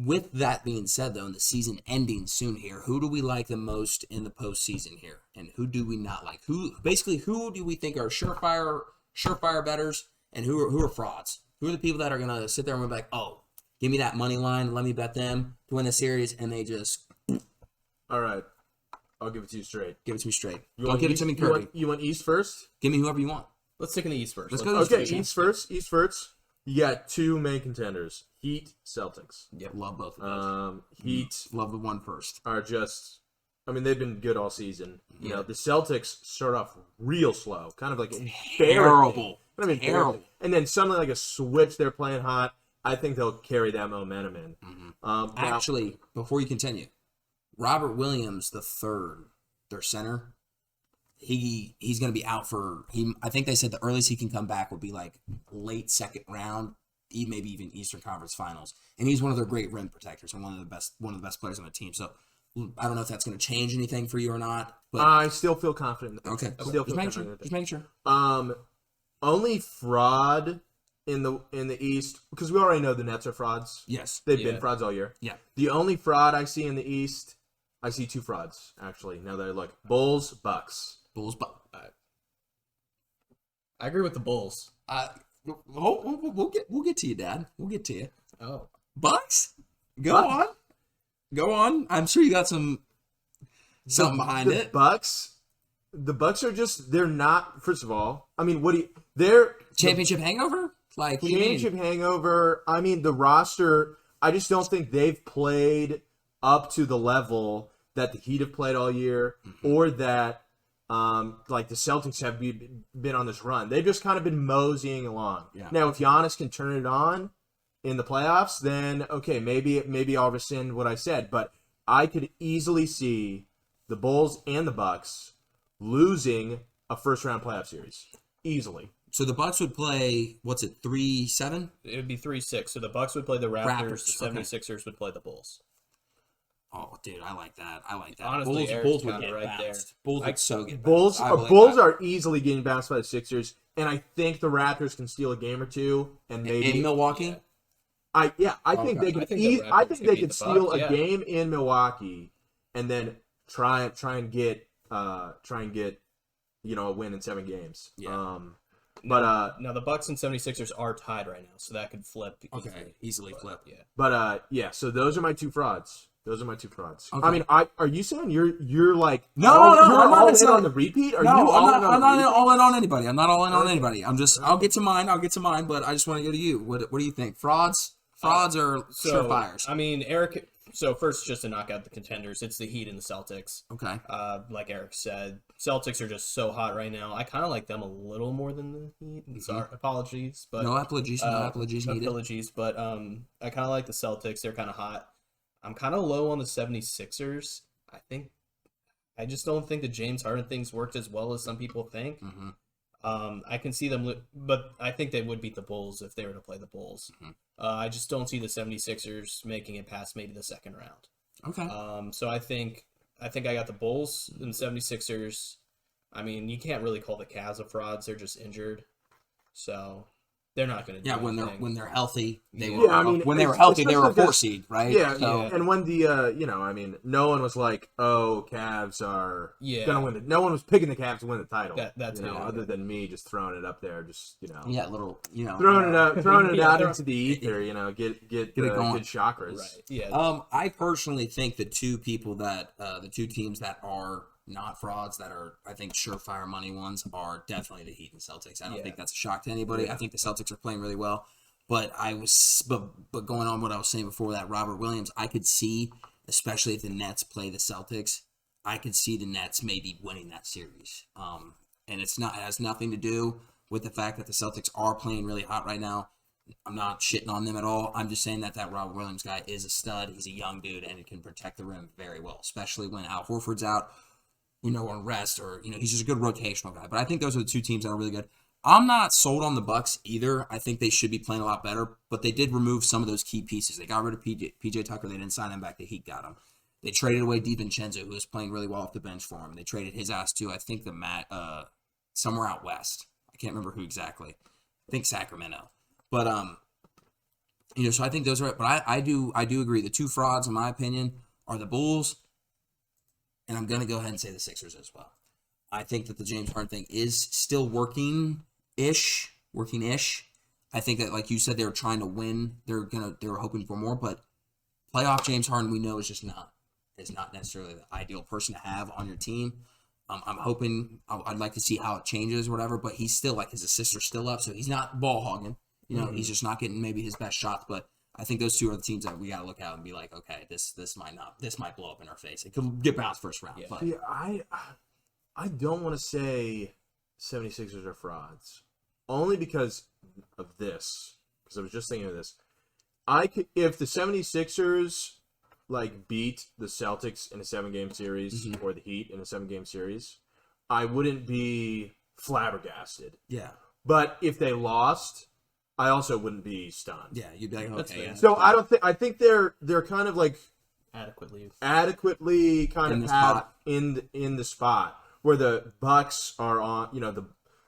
with that being said, though, and the season ending soon here, who do we like the most in the postseason here, and who do we not like? Who do we think are surefire bettors, and who are frauds? Who are the people that are gonna sit there and be like, oh, give me that money line, let me bet them to win the series, and they just All right, I'll give it to you straight. give it to me straight. You Don't want give East, it to me curvy. You want East first? Give me whoever you want. Let's stick in the East first. Let's go. Okay, East first. East first. You got two main contenders: Heat, Celtics. Yep, love both of those. Heat Love the one first. are just. I mean, they've been good all season. You know, the Celtics start off real slow, kind of like Terrible. terrible. And then suddenly, like a switch, they're playing hot. I think they'll carry that momentum in. Now- Actually, before you continue, Robert Williams the third, their center, he's going to be out for I think they said the earliest he can come back would be like late second round, maybe even Eastern Conference Finals, and he's one of their great rim protectors and one of the best players on the team. So I don't know if that's going to change anything for you or not. But I still feel confident. okay, Still just feel making confident. sure. Just making sure. Only fraud in the East, because we already know the Nets are frauds. Yes. They've been frauds all year. Yeah. The only fraud I see in the East, I see two frauds actually. Now that I look, Bulls, Bucks. Bulls, but I agree with the Bulls. we'll get to you, Dad. We'll get to you. Oh. Bucks? Go on. I'm sure you got something behind it. The Bucks are just, they're not, first of all, I mean, they're Championship hangover? Like, what do you mean? championship hangover. I mean, the roster, I just don't think they've played up to the level that the Heat have played all year, or that like the Celtics have been on this run. They've just kind of been moseying along. Yeah. Now, if Giannis can turn it on in the playoffs, then okay, maybe I'll rescind what I said. But I could easily see the Bulls and the Bucks losing a first-round playoff series. Easily. So the Bucks would play, what's it, 3-7? It would be 3-6. So the Bucks would play the Raptors. The okay. 76ers would play the Bulls. Oh, dude, I like that. Honestly, Eric's Bulls would got it get right there. bounced. Bulls would so get Bulls bounced. I believe Bulls that. are easily getting bounced by the Sixers, and I think the Raptors can steal a game or two, and maybe in Milwaukee? Yeah. I think they could. I think the I Raptors think could they beat could the steal Bucks, a game in Milwaukee, and then try and get a win in 7 games. Yeah. Now the Bucks and 76ers are tied right now, so that could flip. Easily flip. Yeah. So those are my two frauds. Okay. I mean, are you saying you're like No, you're I'm not all in necessarily- on the repeat? Are No, you all I'm in on not the repeat? all in on anybody. I'm not all in on anybody. I'll get to mine, but I just want to go to you. What do you think? Frauds or surefires? I mean, Eric. So first, just to knock out the contenders, it's the Heat and the Celtics. Okay. Like Eric said, Celtics are just so hot right now. I kind of like them a little more than the Heat. Sorry, apologies, but No apologies needed. apologies, but I kind of like the Celtics. They're kind of hot. I'm kind of low on the 76ers. I just don't think the James Harden thing's worked as well as some people think. I can see them, but I think they would beat the Bulls if they were to play the Bulls. I just don't see the 76ers making it past maybe the second round. Okay. So I think I got the Bulls and the 76ers. I mean, you can't really call the Cavs a frauds. They're just injured. So they're not going to do when anything. they're healthy, they Yeah, were. I mean, when they were healthy, they were a especially 4 seed, right? Yeah, So, and when the no one was like, "Oh, Cavs are gonna win it." No one was picking the Cavs to win the title. That's other than me just throwing it up there, just yeah, little, throwing it out throw- into the ether. Get it going. good chakras. Right. Yeah. I personally think the two teams that are not frauds, that are, I think, surefire money ones, are definitely the Heat and Celtics. I don't think that's a shock to anybody. I think the Celtics are playing really well. But but going on what I was saying before that, Robert Williams, I could see, especially if the Nets play the Celtics, I could see the Nets maybe winning that series. And it has nothing to do with the fact that the Celtics are playing really hot right now. I'm not shitting on them at all. I'm just saying that Robert Williams guy is a stud. He's a young dude, and he can protect the rim very well, especially when Al Horford's out, on rest, or, he's just a good rotational guy. But I think those are the two teams that are really good. I'm not sold on the Bucks either. I think they should be playing a lot better, but they did remove some of those key pieces. They got rid of PJ Tucker. They didn't sign him back. The Heat got him. They traded away DiVincenzo, who was playing really well off the bench for him. They traded his ass to, I think, somewhere out west. I can't remember who exactly. I think Sacramento. But So I think those are. But I do agree. The two frauds, in my opinion, are the Bulls, and I'm gonna go ahead and say the Sixers as well. I think that the James Harden thing is still working-ish. I think that, like you said, they were trying to win. They were hoping for more, but playoff James Harden, we know, is not necessarily the ideal person to have on your team. I'm hoping I'd like to see how it changes or whatever, but he's still, like, his assists are still up, so he's not ball hogging. He's just not getting maybe his best shots, but I think those two are the teams that we got to look at and be like, okay, this might blow up in our face. It could get bounced first round. Yeah. But See, I don't want to say 76ers are frauds, only because of this. Because I was just thinking of this. If the 76ers like beat the Celtics in a 7-game series or the Heat in a 7-game series, I wouldn't be flabbergasted. yeah, But if they lost, I also wouldn't be stunned. yeah, you'd be like, That's okay, fair. yeah. So I think they're kind of like adequately. kind In of the spot. in the spot where the Bucks are on.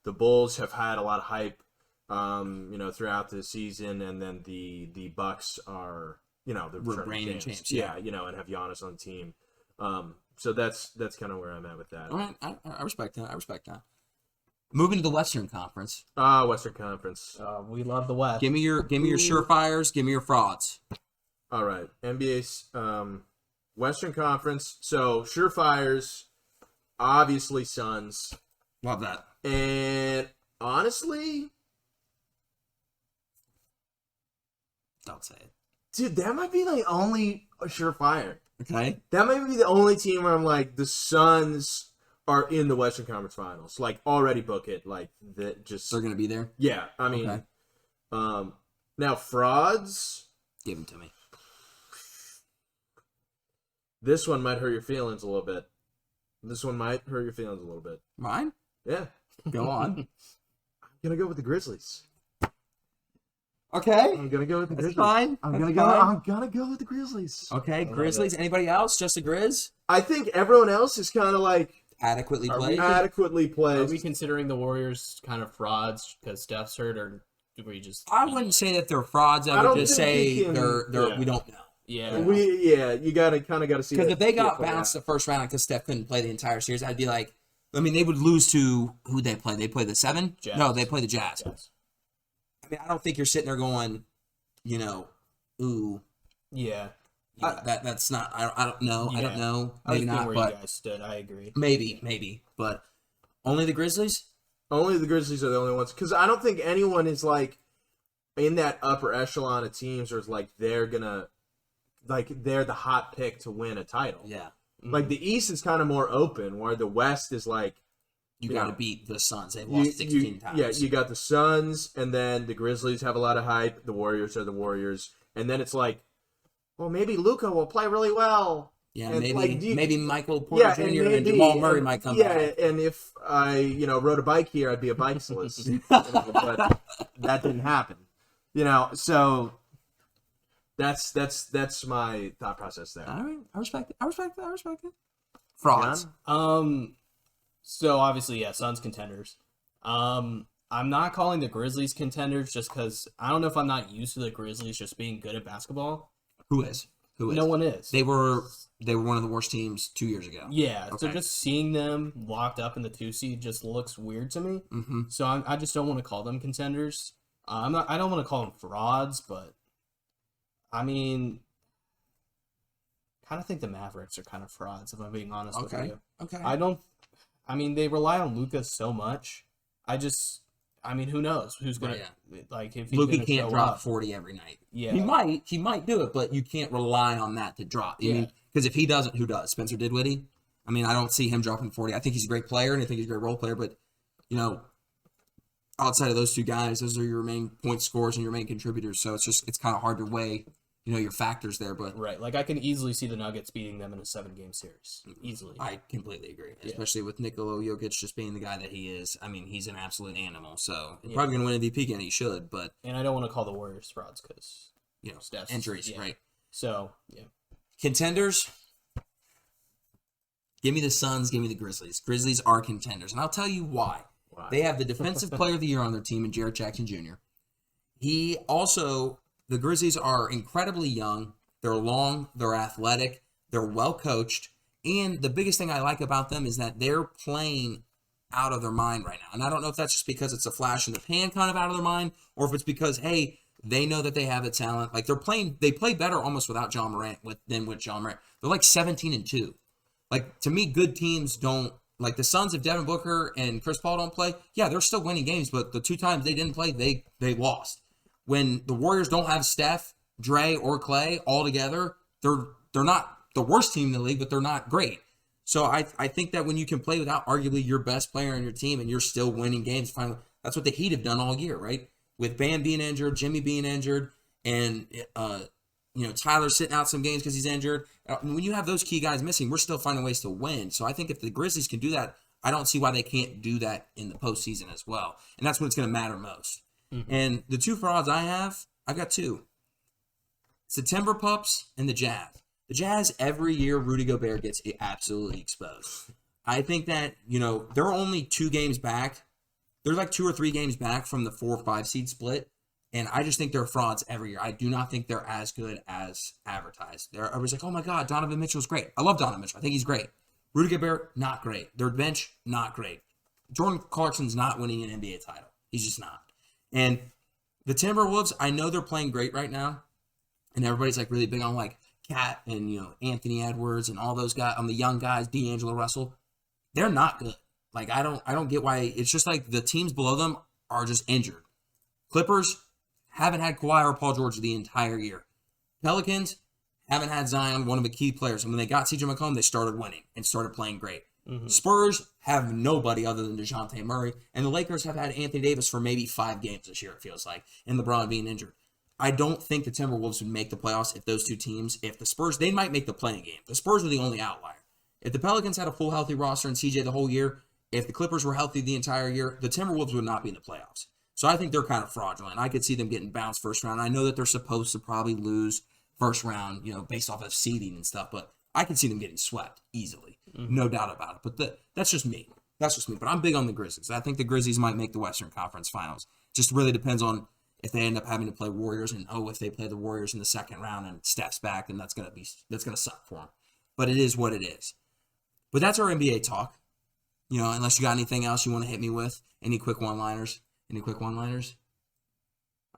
The Bulls have had a lot of hype, throughout the season, and then the Bucks are the reigning champs, yeah, and have Giannis on the team. So that's kind of where I'm at with that. All right, I respect that. Moving to the Western Conference, Western Conference. We love the West. give me your surefires, give me your frauds. All right, NBA's Western Conference. So surefires, obviously Suns, Love that. and honestly, Don't say it. dude, that might be the only surefire. Okay. That might be the only team where I'm like, the Suns are in the Western Conference Finals. Like, already book it. Like, that just... They're gonna be there. Yeah, I mean... Okay. Now, frauds... Give them to me. This one might hurt your feelings a little bit. Mine? Yeah. Go on. I'm gonna go with the Grizzlies. Okay. I'm gonna go with the That's Grizzlies. fine. I'm That's gonna go with the Grizzlies. Okay, Grizzlies. Anybody else? Just the Grizz? I think everyone else is kind of like Adequately Are played. adequately Are placed. we considering the Warriors kind of frauds because Steph's hurt, or do we just? I wouldn't say that they're frauds. I I would don't just think say you can- they're yeah. we don't know. Yeah. You gotta see. Because that if they got play bounced out. the first round because Steph couldn't play the entire series, I'd be like, I mean, they would lose to who they play. They play the 7? Jazz. No, they play the Jazz. Yes. I mean, I don't think you're sitting there going, ooh, Yeah. that's not. I don't know. I don't Yeah. know. I was Maybe thinking not. where But you guys stood. I agree. maybe. But only the Grizzlies. Only the Grizzlies are the only ones, because I don't think anyone is like in that upper echelon of teams, or is like they're the hot pick to win a title. Yeah, Like the East is kind of more open, where the West is like you Yeah. got to beat the Suns. They've lost 16 times. Yeah, you got the Suns, and then the Grizzlies have a lot of hype. The Warriors are the Warriors, and then it's like, well, maybe Luka will play really well. Yeah, and, maybe like, maybe Michael Porter Jr. and maybe, Jamal Murray might come yeah, back. and if I rode a bike here, I'd be a bicyclist. But that didn't happen. So that's my thought process there. All right, I respect it. Frauds. John? So obviously, yeah, Suns contenders. I'm not calling the Grizzlies contenders just because I don't know if I'm not used to the Grizzlies just being good at basketball. Who is? No one is. They were one of the worst teams 2 years ago. Yeah, Okay. so just seeing them locked up in the 2 seed just looks weird to me. Mm-hmm. So I just don't want to call them contenders. I don't want to call them frauds, but I mean, kind of think the Mavericks are kind of frauds if I'm being honest with Okay. you. Okay. They rely on Luka so much. Who knows who's gonna like if he's Luka gonna can't show drop up. 40 every night. Yeah, He might do it, but you can't rely on that to drop. Yeah. Because if he doesn't, who does? Spencer Dinwiddie. I mean, I don't see him dropping 40. I think he's a great player, and I think he's a great role player. But outside of those two guys, those are your main point scorers and your main contributors. So it's kind of hard to weigh your factors there. But right. Like I can easily see the Nuggets beating them in a 7-game series. Easily. I completely agree, especially with Nikola Jokic just being the guy that he is. I mean, he's an absolute animal. So he's probably going to win MVP again. He should, but And I don't want to call the Warriors frauds because Steph's injuries, yeah. right? So yeah. Contenders. Give me the Suns. Give me the Grizzlies. Grizzlies are contenders, and I'll tell you why. They have the Defensive Player of the Year on their team in Jarrett Jackson Jr. He also the Grizzlies are incredibly young. They're long, they're athletic, they're well coached, and the biggest thing I like about them is that they're playing out of their mind right now. And I don't know if that's just because it's a flash in the pan kind of out of their mind, or if it's because, hey, they know that they have the talent. Like they play better almost without John Morant than with John Morant. They're like 17-2. Like, to me, good teams don't, like the Suns, if Devin Booker and Chris Paul don't play, yeah, they're still winning games, but the 2 times they didn't play, they lost. When the Warriors don't have Steph, Dre, or Clay all together, they're not the worst team in the league, but they're not great. So I think that when you can play without arguably your best player on your team and you're still winning games, finally, that's what the Heat have done all year, right? With Bam being injured, Jimmy being injured, and Tyler sitting out some games because he's injured. When you have those key guys missing, we're still finding ways to win. So I think if the Grizzlies can do that, I don't see why they can't do that in the postseason as well. And that's when it's going to matter most. Mm-hmm. And the 2 frauds I've got 2. It's the Timber Pups and the Jazz. The Jazz, every year, Rudy Gobert gets absolutely exposed. I think that, they're only 2 games back. They're like 2 or 3 games back from the 4 or 5 seed split. And I just think they're frauds every year. I do not think they're as good as advertised. I was like, oh my God, Donovan Mitchell's great. I love Donovan Mitchell. I think he's great. Rudy Gobert, not great. Their bench, not great. Jordan Clarkson's not winning an NBA title. He's just not. And the Timberwolves, I know they're playing great right now. And everybody's like really big on like Cat and, Anthony Edwards and all those guys, on the young guys, D'Angelo Russell. They're not good. Like, I don't get why. It's just like the teams below them are just injured. Clippers haven't had Kawhi or Paul George the entire year. Pelicans haven't had Zion, one of the key players. And when they got CJ McCollum, they started winning and started playing great. Mm-hmm. Spurs have nobody other than DeJounte Murray. And the Lakers have had Anthony Davis for maybe 5 games this year, it feels like, and LeBron being injured. I don't think the Timberwolves would make the playoffs if those 2 teams, if the Spurs, they might make the playing game. The Spurs are the only outlier. If the Pelicans had a full healthy roster and CJ the whole year, if the Clippers were healthy the entire year, the Timberwolves would not be in the playoffs. So I think they're kind of fraudulent. I could see them getting bounced first round. I know that they're supposed to probably lose first round, based off of seeding and stuff, but I can see them getting swept easily. Mm-hmm. No doubt about it. But that's just me. But I'm big on the Grizzlies. I think the Grizzlies might make the Western Conference Finals. Just really depends on if they end up having to play Warriors, and if they play the Warriors in the second round and Steph's back, then that's gonna suck for them. But it is what it is. But that's our NBA talk. Unless you got anything else you want to hit me with, any quick one-liners? I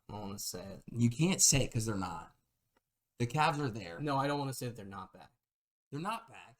don't want to say it. You can't say it because they're not. The Cavs are there. No, I don't want to say that they're not back. They're not back.